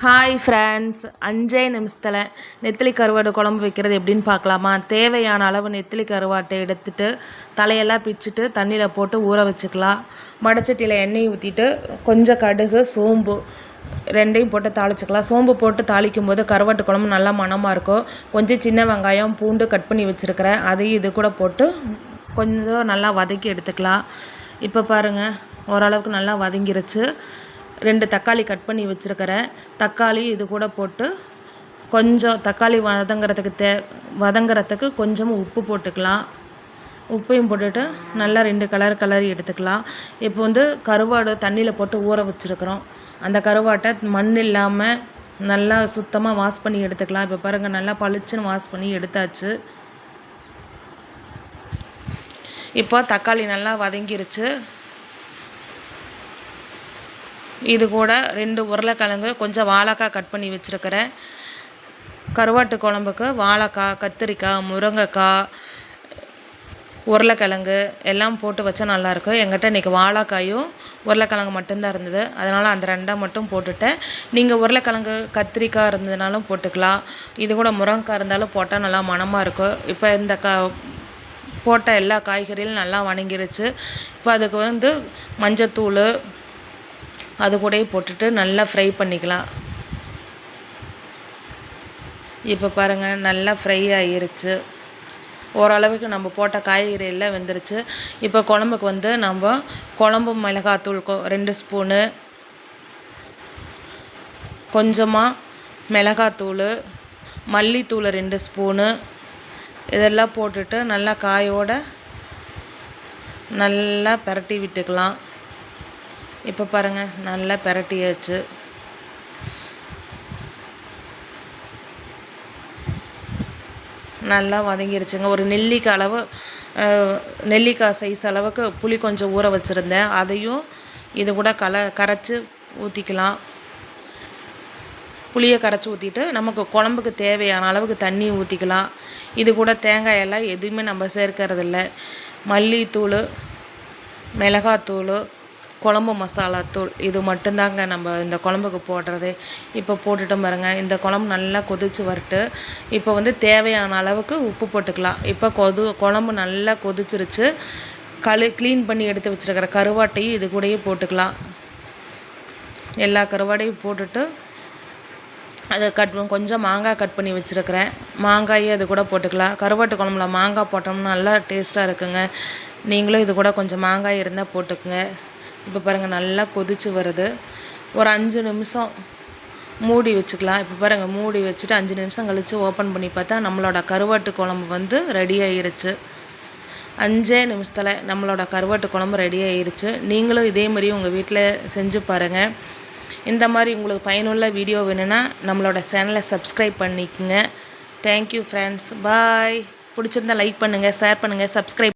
Hi friends, 5 நிமிஷத்தில் நெத்திலி கருவாடு குழம்பு வைக்கிறது எப்படின்னு பார்க்கலாமா? தேவையான அளவு நெத்திலி கருவாட்டை எடுத்துகிட்டு தலையெல்லாம் பிச்சுட்டு தண்ணியில் போட்டு ஊற வச்சுக்கலாம். வடச்சட்டியில் எண்ணெய் ஊற்றிட்டு கொஞ்சம் கடுகு, சோம்பு ரெண்டையும் போட்டு தாளிச்சிக்கலாம். சோம்பு போட்டு தாளிக்கும் போது கருவாட்டு குழம்பு நல்லா மணமாக இருக்கும். கொஞ்சம் சின்ன வெங்காயம், பூண்டு கட் பண்ணி வச்சுருக்கிறேன், அதையும் இது கூட போட்டு கொஞ்சம் நல்லா வதக்கி எடுத்துக்கலாம். இப்போ பாருங்கள், ஓரளவுக்கு நல்லா வதங்கிருச்சு. 2 தக்காளி கட் பண்ணி வச்சுருக்கிறேன். தக்காளி இது கூட போட்டு கொஞ்சம் தக்காளி வதங்கிறதுக்கு கொஞ்சமாக உப்பு போட்டுக்கலாம். உப்பையும் போட்டுட்டு நல்லா 2 கலரி எடுத்துக்கலாம். இப்போ கருவாடு தண்ணியில் போட்டு ஊற வச்சுருக்குறோம். அந்த கருவாட்டை மண் இல்லாமல் நல்லா சுத்தமாக வாஷ் பண்ணி எடுத்துக்கலாம். இப்போ பாருங்கள், நல்லா பளிச்சுன்னு வாஷ் பண்ணி எடுத்தாச்சு. இப்போ தக்காளி நல்லா வதங்கிருச்சு. இது கூட 2 உருளைக்கிழங்கு, கொஞ்சம் வாழைக்காய் கட் பண்ணி வச்சுருக்கிறேன். கருவாட்டு குழம்புக்கு வாழைக்காய், கத்திரிக்காய், முருங்கைக்காய், உருளைக்கிழங்கு எல்லாம் போட்டு வச்சா நல்லாயிருக்கும். எங்கிட்ட இன்றைக்கி வாழைக்காயும் உருளைக்கிழங்கு மட்டும்தான் இருந்தது, அதனால் அந்த 2 மட்டும் போட்டுட்டேன். நீங்கள் உருளைக்கிழங்கு, கத்திரிக்காய் இருந்ததுனாலும் போட்டுக்கலாம். இது கூட முருங்கைக்காய் இருந்தாலும் போட்டால் நல்லா மணமாக இருக்கும். இப்போ இந்த போட்ட எல்லா காய்கறிகளும் நல்லா வணங்கிருச்சு. இப்போ அதுக்கு மஞ்சத்தூள் அது கூடயே போட்டுட்டு நல்லா ஃப்ரை பண்ணிக்கலாம். இப்போ பாருங்கள், நல்லா ஃப்ரை ஆகிருச்சு. ஓரளவுக்கு நம்ம போட்ட காய்கறி எல்லாம் வெந்துருச்சு. இப்போ குழம்புக்கு நம்ம குழம்பு மிளகாத்தூள் 2 ஸ்பூனு, கொஞ்சமாக மிளகாத்தூள், மல்லித்தூள் 2 ஸ்பூனு இதெல்லாம் போட்டுட்டு நல்லா காயோடு நல்லா பிரட்டி விட்டுக்கலாம். இப்போ பாருங்கள், நல்லா பிரட்டியாச்சு. நல்லா வதங்கிருச்சுங்க. ஒரு நெல்லிக்காய் சைஸ் அளவுக்கு புளி கொஞ்சம் ஊற வச்சுருந்தேன், அதையும் இது கூட கரைச்சி ஊற்றிக்கலாம். புளியை கரைச்சி ஊற்றிட்டு நமக்கு குழம்புக்கு தேவையான அளவுக்கு தண்ணி ஊற்றிக்கலாம். இது கூட தேங்காயெல்லாம் எதுவுமே நம்ம சேர்க்கறதில்ல. மல்லித்தூள், மிளகாத்தூள், குழம்பு மசாலாத்தூள் இது மட்டும்தாங்க நம்ம இந்த குழம்புக்கு போடுறது. இப்போ போட்டுட்டு பாருங்கள், இந்த குழம்பு நல்லா கொதித்து வரட்டு. இப்போ தேவையான அளவுக்கு உப்பு போட்டுக்கலாம். இப்போ குழம்பு நல்லா கொதிச்சிருச்சு. க்ளீன் பண்ணி எடுத்து வச்சுருக்கிற கருவாட்டையும் இது கூடயே போட்டுக்கலாம். எல்லா கருவாடையும் போட்டுட்டு அதை கொஞ்சம் மாங்காய் கட் பண்ணி வச்சுருக்கிறேன், மாங்காயும் அது கூட போட்டுக்கலாம். கருவாட்டு குழம்புல மாங்காய் போட்டோம்னா நல்லா டேஸ்ட்டாக இருக்குங்க. நீங்களும் இது கூட கொஞ்சம் மாங்காய் இருந்தால் போட்டுக்குங்க. இப்போ பாருங்கள், நல்லா கொதித்து வருது. ஒரு 5 நிமிஷம் மூடி வச்சுக்கலாம். இப்போ பாருங்கள், மூடி வச்சுட்டு 5 நிமிஷம் கழித்து ஓப்பன் பண்ணி பார்த்தா நம்மளோட கருவாட்டு குழம்பு ரெடி ஆகிருச்சு. 5 நிமிஷத்தில் நம்மளோட கருவாட்டு குழம்பு ரெடி ஆகிருச்சு. நீங்களும் இதே மாதிரி உங்கள் வீட்டில் செஞ்சு பாருங்கள். இந்த மாதிரி உங்களுக்கு பயனுள்ள வீடியோ வேணும்னா நம்மளோட சேனலை சப்ஸ்கிரைப் பண்ணிக்கோங்க. தேங்க்யூ ஃப்ரெண்ட்ஸ், பாய். பிடிச்சிருந்தா லைக் பண்ணுங்கள், ஷேர் பண்ணுங்கள், சப்ஸ்கிரைப்